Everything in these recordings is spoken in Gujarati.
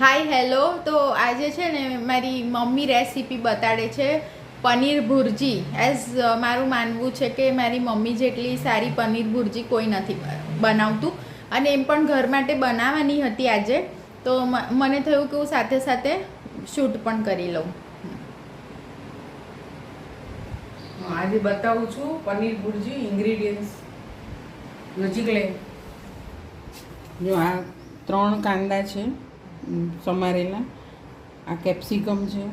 Hi hello. તો આજે છે ને મારી મમ્મી રેસીપી બતાડે છે પનીર ભુરજી. એઝ મારું માનવું છે કે મારી મમ્મી જેટલી સારી પનીર ભુરજી કોઈ નથી બનાવતું, અને એમ પણ ઘર માટે બનાવવાની હતી આજે. તો મને થયું કે હું સાથે સાથે શૂટ પણ કરી લઉં. આજે બતાવું છું પનીર ભુરજી. ઇન્ગ્રેડિયન્ટ્સ નજીક લઈ જો. આ 3 કાંદા છે સમારેલા, આ કેપ્સિકમ છે,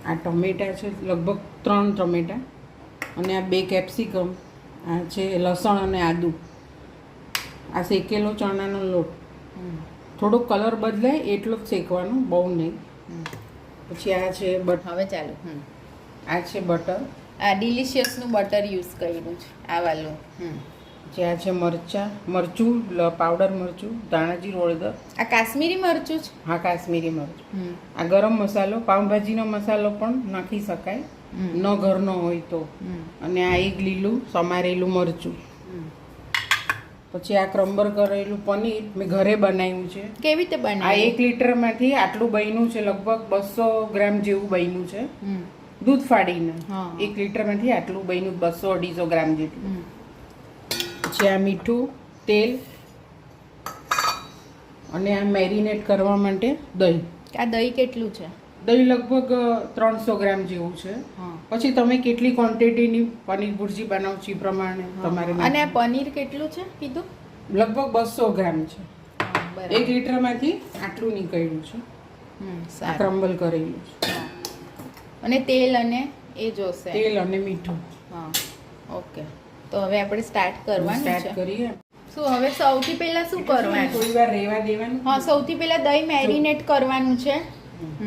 આ ટમેટા છે, લગભગ 3 ટમેટા, અને આ 2 કેપ્સિકમ, આ છે લસણ અને આદું, આ શેકેલો ચણાનો લોટ. થોડો કલર બદલાય એટલો જ શેકવાનો, બહુ નહીં. પછી આ છે હવે ચાલુ. આ છે બટર. આ ડિલિશિયસનું બટર યુઝ કર્યું છે, આ વાલું. જે આ છે મરચું, પાવડર મરચું, ધાણાજીરું, હળદર. આ કાશ્મીરી મરચું છે. હા, કાશ્મીરી મરચું. આ ગરમ મસાલો, પાઉંભાજીનો મસાલો પણ નાખી શકાય, ન ઘરનો હોય તો. અને આ એક લીલું સમારેલું મરચું. પછી આ ક્રમ્બર કરેલું પનીર મેં ઘરે બનાવ્યું છે. કેવી રીતે આ બનાવ્યું? 1 લીટરમાંથી આટલું બન્યું છે, લગભગ 200 ગ્રામ જેવું બન્યું છે દૂધ ફાડીને. 1 લીટરમાંથી આટલું બન્યું, 200-250 ગ્રામ જેટલું. પછી આ મીઠું, તેલ, અને આ મેરિનેટ કરવા માટે દહીં. આ દહીં કેટલું છે? દહીં લગભગ 300 ગ્રામ જેવું છે. પછી તમે કેટલી ક્વોન્ટિટીની પનીર ભુરજી બનાવો છો એ પ્રમાણે તમારે. અને આ પનીર કેટલું છે કીધું? લગભગ 200 ગ્રામ છે. બરાબર. 1 લીટરમાંથી આટલું નીકળ્યું છે. સારું. ક્રમ્બલ કરેલું છે. અને તેલ અને એ જોશે. તેલ અને મીઠું. હા, ઓકે. તો હવે આપણે સ્ટાર્ટ કરવાનું છે. સ્ટાર્ટ કરીએ. શું હવે સૌથી પહેલા શું કરવાનું? થોડી વાર રહેવા દેવાનું. હા, સૌથી પહેલા દહીં મેરિનેટ કરવાનું છે.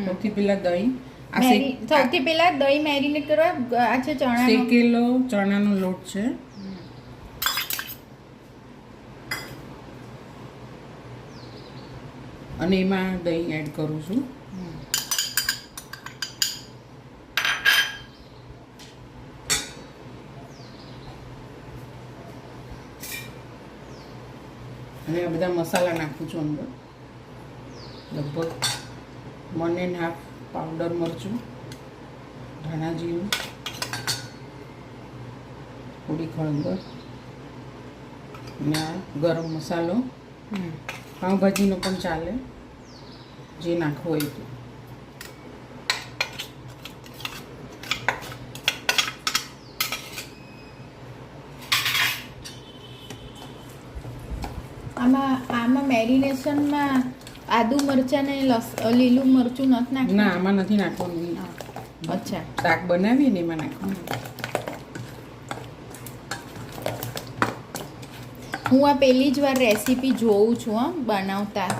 સૌથી પહેલા દહીં. સૌથી પહેલા દહીં મેરિનેટ કરવા. આ છે ચણા શેકેલો ચણાનો લોટ છે. અને એમાં દહીં એડ કરું છું. અને આ બધા મસાલા નાખું છું અંદર. લગભગ 1.5 પાવડર મરચું, ધાણા જીરું, થોડીક હળદર, અને આ ગરમ મસાલો. પાઉંભાજીનો પણ ચાલે, જે નાખવો હોય તો. આમાં મેરિનેશનમાં આદુ મરચાં ને લીલું મરચું નથી નાખવું? ના, આમાં નથી નાખવાનું. અચ્છા. શાક બનાવીએ ને એમાં નાખવાનું. હું આ પહેલી જ વાર રેસીપી જોઉં છું બનાવતા.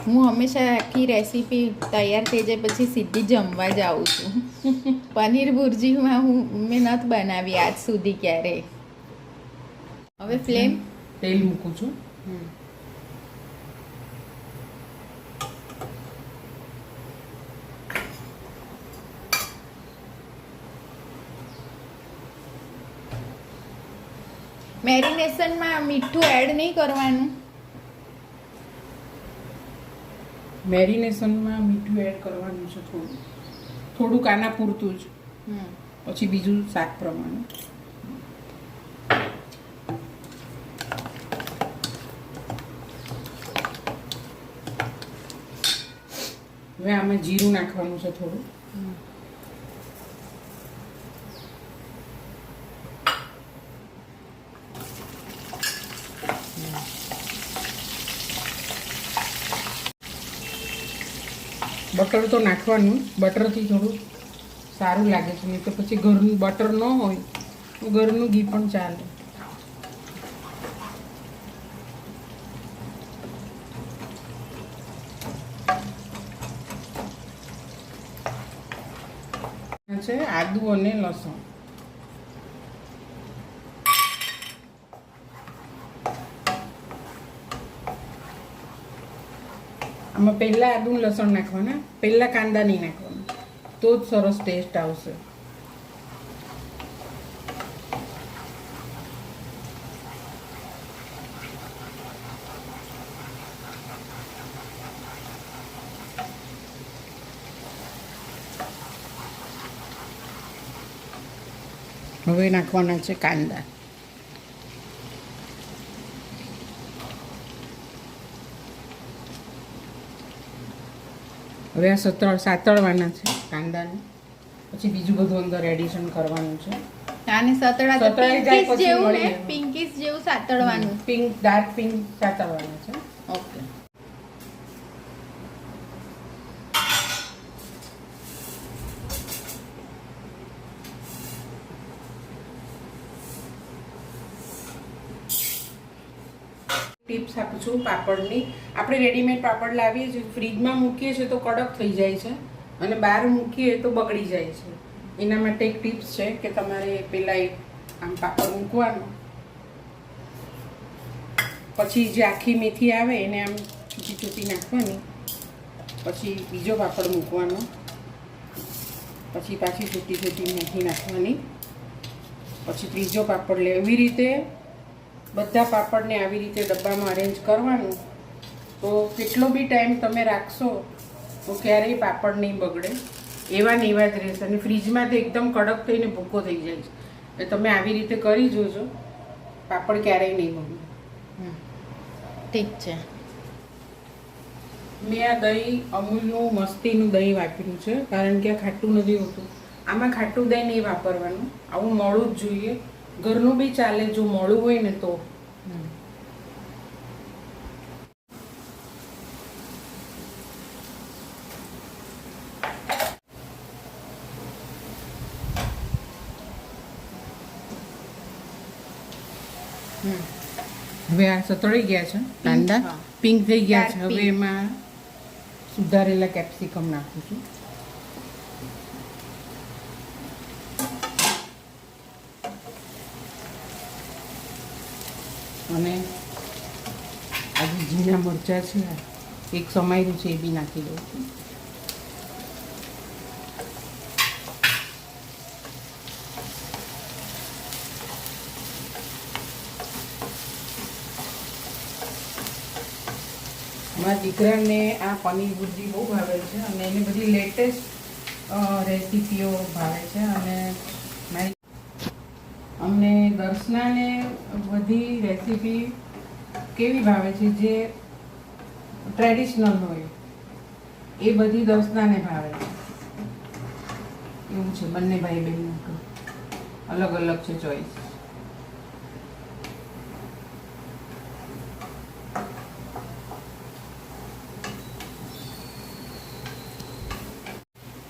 હું હંમેશા આખી રેસીપી તૈયાર થઈ જાય પછી સીધી જમવા જાઉં છું. પનીર ભુરજીમાં મેં નથી બનાવી આજ સુધી ક્યારેય. હવે ફ્લેમ તેલ મૂકું છું. મેરિનેશનમાં મીઠું એડ નહીં કરવાનું? મેરિનેશનમાં મીઠું એડ કરવાનું છે થોડું કાના પૂરતું જ. પછી બીજું શાક પ્રમાણે. હવે આમાં જીરું નાખવાનું છે થોડું. બટર તો નાખવાનું, બટરથી થોડું સારું લાગે છે. નહીં તો પછી ઘરનું બટર ન હોય તો ઘરનું ઘી પણ ચાલે. છે આદુ અને લસણ. આમાં પહેલાં આદુ લસણ નાખવાના, પહેલાં કાંદા નહીં નાખવાના, તો જ સરસ ટેસ્ટ આવશે. હવે નાખવાના છે કાંદા. હવે આ સાતળવાના છે કાંદાને, પછી બીજું બધું અંદર એડિશન કરવાનું છે. આને સતળા તો સતળાઈ જાય પિંકીશ પછી જેવું ને, મળીએ. પિંકીશ જેવું સાતળવાનું. પિંક, ડાર્ક પિંક સાતળવાના છે. ઓકે. ટિપ્સ આપું છું પાપડની. આપણે રેડીમેડ પાપડ લાવીએ છીએ, ફ્રીજમાં મૂકીએ છીએ તો કડક થઈ જાય છે અને બહાર મૂકીએ તો બગડી જાય છે. એના માટે એક ટિપ્સ છે કે તમારે પહેલાં એક આમ પાપડ મૂકવાનું, પછી જે આખી મેથી આવે એને આમ છૂટી છૂટી નાખવાની, પછી બીજો પાપડ મૂકવાનો, પછી પાછી છૂટી છૂટી મેથી નાખવાની, પછી ત્રીજો પાપડ લે. એવી રીતે બધા પાપડને આવી રીતે ડબ્બામાં અરેન્જ કરવાનું. તો કેટલો બી ટાઈમ તમે રાખશો તો ક્યારેય પાપડ નહીં બગડે, એવા ને એવા જ રહેશે. અને ફ્રીજમાં તો એકદમ કડક થઈને ભૂકો થઈ જાય છે. એટલે તમે આવી રીતે કરી જોજો, પાપડ ક્યારેય નહીં બગડે. ઠીક છે. મેં આ દહીં અમૂલનું મસ્તીનું દહીં વાપર્યું છે, કારણ કે આ ખાટું નથી હોતું. આમાં ખાટું દહીં નહીં વાપરવાનું, આવું મોળું જ જોઈએ. ઘરનું બી ચાલે જો મોળું હોય ને તો. હવે આ સતળાઈ ગયા છે કાંદા, હા. પિંક થઈ ગયા છે. Dark હવે pink. એમાં સુધારેલા કેપ્સિકમ નાખું છું. અને આ જે ઝીણા મરચાં છે, એક સમાયેલું છે, એ બી નાખી દઉં છું. મારા દીકરાને આ પનીર ભુરજી બહુ ભાવે છે અને એની બધી લેટેસ્ટ રેસીપીઓ ભાવે છે. અને અમને દર્શનાને બધી રેસીપી કેવી ભાવે છે, જે ટ્રેડિશનલ હોય એ બધી દર્શનાને ભાવે છે. એવું છે, બંને ભાઈ બહેન અલગ અલગ છે ચોઈસ.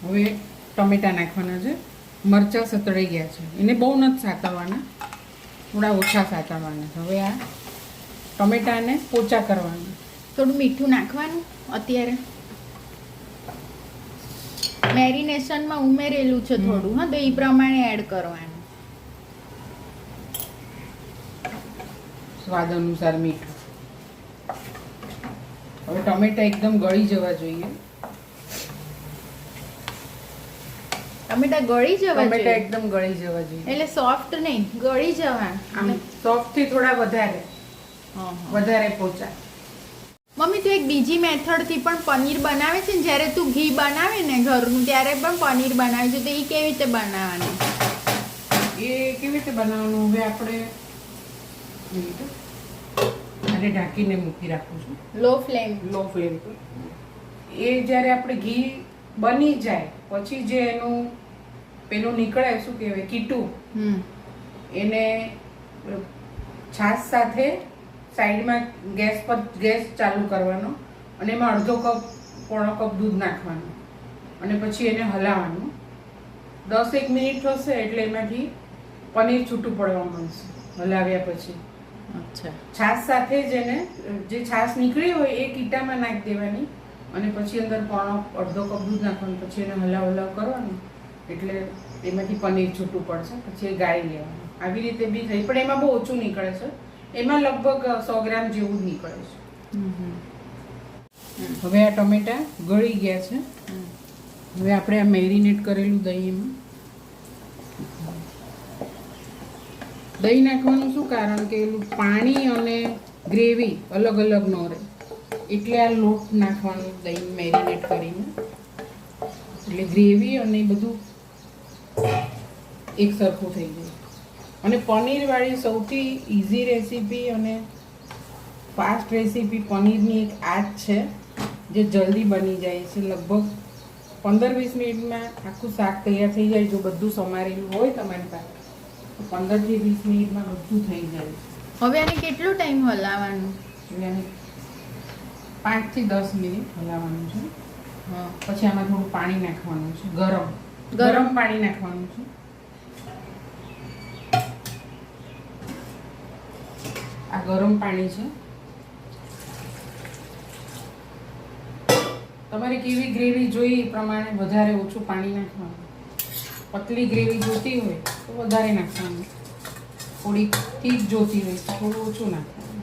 હવે ટમેટા નાખવાના છે. મરચાં સતળાઈ ગયા છે, એને બહુ નથી સાતળવાના, થોડા ઓછા સાતળવાના છે. હવે આ ટમેટાને પોચા કરવાના. થોડું મીઠું નાખવાનું અત્યારે. મેરિનેશનમાં ઉમેરેલું છે થોડું, હા, તો એ પ્રમાણે એડ કરવાનું. સ્વાદ અનુસાર મીઠું. હવે ટમેટા એકદમ ગળી જવા જોઈએ. ટમેટા ગળી જવા ટમેટા જોઈએ, એકદમ ગળી જવા જોઈએ. એટલે સોફ્ટ નહીં, ગળી જવા. આમ સોફ્ટ થી થોડા વધારે વધારે પોચા. મમ્મી તું એક બીજી મેથડ થી પણ પનીર બનાવે છે ને, જ્યારે તું ઘી બનાવે ને ઘરનું ત્યારે પણ પનીર બનાવે છે, તો એ કેવી રીતે બનાવવાનું? એ કેવી રીતે બનાવવાનું? હવે આપણે આને ઢાંકીને મૂકી રાખું છું લો ફ્લેમ. લો ફ્લેમ પર. એ જ્યારે આપણે ઘી બની જાય પછી જે એનું પેલું નીકળે, શું કહેવાય, કીટું, એને છાશ સાથે સાઈડમાં ગેસ ચાલુ કરવાનો અને એમાં અડધો કપ પોણો કપ દૂધ નાખવાનું અને પછી એને હલાવવાનું. 10 મિનિટ થશે એટલે એમાંથી પનીર છૂટું પડવા માંડશે હલાવ્યા પછી. અચ્છા. છાશ સાથે જ એને જે છાશ નીકળી હોય એ કીટામાં નાખી દેવાની અને પછી અંદર અડધો કપ દૂધ નાખવાનું, પછી એને હલાવ કરવાનું એટલે એમાંથી પનીર છૂટું પડશે. પછી એ ગાળી લેવાનું. આવી રીતે બી થઈ, પણ એમાં બહુ ઓછું નીકળે છે, એમાં લગભગ 100 ગ્રામ જેવું જ નીકળે છે. હવે આ ટમેટા ગળી ગયા છે. હવે આપણે આ મેરિનેટ કરેલું દહીં એમાં દહીં નાખવાનું શું કારણ કે એનું પાણી અને ગ્રેવી અલગ અલગ ન રહે, એટલે આ લોટ નાખવાનું દહીં મેરિનેટ કરીને, એટલે ગ્રેવી અને બધું એક સરખું થઈ જાય. અને પનીરવાળી સૌથી ઇઝી રેસીપી અને ફાસ્ટ રેસીપી પનીરની એક આ જ છે જે જલ્દી બની જાય છે. લગભગ 15-20 મિનિટમાં આખું શાક તૈયાર થઈ જાય. જો બધું સમારેલું હોય તમારી પાસે તો 15 થી 20 મિનિટમાં બધું થઈ જાય. હવે આને કેટલો ટાઈમ હલાવવાનું? એટલે આને 5 થી 10 મિનિટ હલાવવાનું છે. હા, પછી આમાં થોડું પાણી નાખવાનું છે. ગરમ ગરમ પાણી નાખવાનું છે. આ ગરમ પાણી છે. તમારે કેવી ગ્રેવી જોઈએ એ પ્રમાણે વધારે ઓછું પાણી નાખવાનું. પતલી ગ્રેવી જોતી હોય તો વધારે નાખવાનું, થોડી ઠીક જોતી હોય તો થોડું ઓછું નાખવાનું.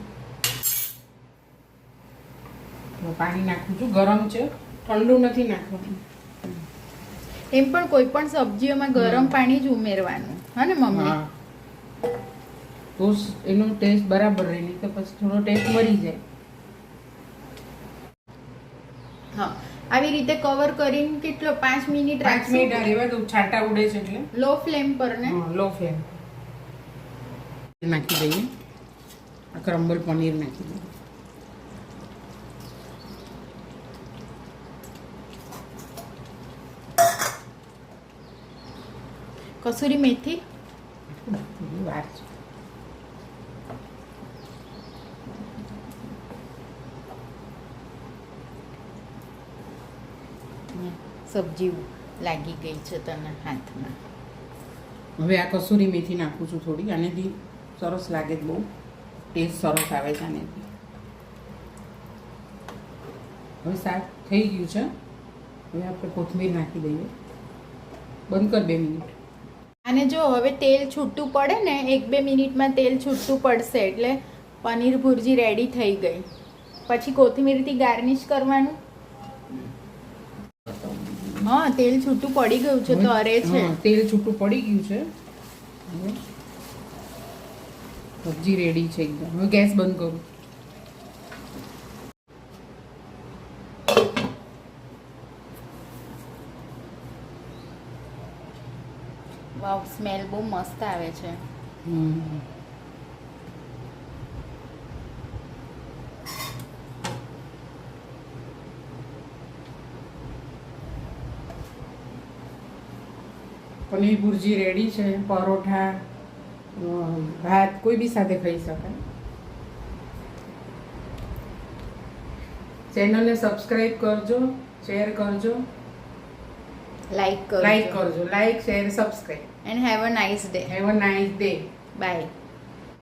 તો પાણી નાખું છું. ગરમ છે, ઠંડુ નથી નાખવાનું. એમ પણ કોઈ પણ સબ્જીઓમાં ગરમ પાણી જ ઉમેરવાનું, હા ને મમ્મી? હા, તો એનો ટેસ્ટ બરાબર રહે, નહીં તો પછી થોડો ટેસ્ટ મરી જાય. હા, આવી રીતે કવર કરીને કેટલો 5 મિનિટ 5 મિનિટ રાખશું? રહેવા દઉં. છાંટા ઉડે છે એટલે લો ફ્લેમ પર ને? લો ફ્લેમ નાખી દઈએ. આ ક્રમ્બલ પનીર નાખી દઈએ. કસૂરી મેથી થોડી વાર છે. સબ્જી લાગી ગઈ છે તને હાથમાં. હવે આ કસૂરી મેથી નાખું છું થોડી. આનેથી સરસ લાગે છે, બહુ ટેસ્ટ સરસ આવે છે આનેથી. હવે શાક થઈ ગયું છે. હવે આપણે કોથમીર નાખી દઈએ. બંધ કર 2 મિનિટ. અને જો હવે તેલ છૂટું પડે ને, 1-2 મિનિટમાં તેલ છૂટું પડશે એટલે પનીર ભુરજી રેડી થઈ ગઈ. પછી કોથમીરથી ગાર્નિશ કરવાનું. હા, તેલ છૂટું પડી ગયું છે, તરે છે. હા, તેલ છૂટું પડી ગયું છે. હવે સબ્જી રેડી છે એકદમ. હવે ગેસ બંધ કરું. વાવ, સ્મેલ બહુ મસ્ત આવે છે. પનીર ભુરજી રેડી છે. પરોઠા, ભાત કોઈ બી સાથે ખાઈ શકાય. ચેનલને સબસ્ક્રાઇબ કરજો, શેર કરજો, લાઈક કરો. લાઈક કરજો. Like, share, subscribe. And have a nice day. Have a nice day. By.